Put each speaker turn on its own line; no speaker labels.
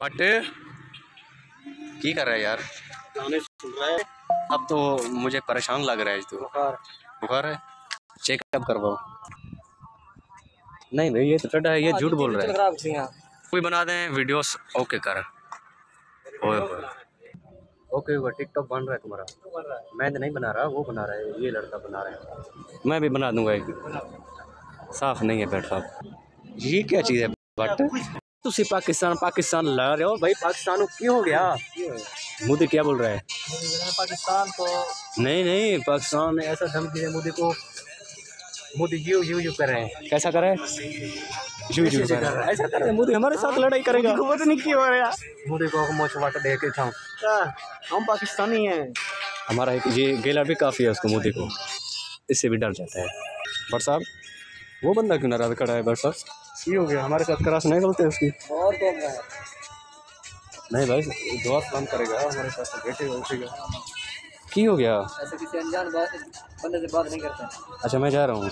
But की कर रहा है यार?
गाने सुन रहा है।
अब तो मुझे परेशान लग रहा है। तू बुखार है? चेकअप करवाओ। नहीं भाई ये तो टड्डा है, ये झूठ बोल रहा है। कोई बना दें वीडियोस। ओके कर। ओए ओके वो टिकटॉक बन रहा है तुम्हारा? मैं तो नहीं बना रहा, वो बना रहा है, ये लड़का बना रहा है। मैं भी बना दूंगा एक। साफ नहीं है पेट साफ। ये क्या चीज़ है? बट तुसी पाकिस्तान पाकिस्तान ला रहे हो भाई। पाकिस्तान को क्यों हो गया? मोदी क्या बोल रहा है?
पाकिस्तान को
नहीं नहीं, पाकिस्तान ने ऐसा धमकी है मोदी को। मोदी यू कर रहे हैं। कैसा कर रहे हैं? यू कर रहा है। ऐसा कर रहे हैं। मोदी हमारे साथ लड़ाई करेगा।
पता नहीं क्यों हो रहा।
मोदी को मोच वाट दे के था।
हम पाकिस्तानी हैं।
हमारा एक ये गेला भी काफ़ी है उसको, मोदी को। इससे भी डर जाता है। बट साहब वो बंदा क्यों नाराज खड़ा है? बट साहब ये हो गया, हमारे साथ क्रास नहीं चलते उसकी।
और कौन है?
नहीं भाई दुआ काम करेगा हमारे साथ, बैठेगा उठेगा। की हो गया?
ऐसे किसी अनजान बंदे से बात नहीं करता।
अच्छा मैं जा रहा हूँ।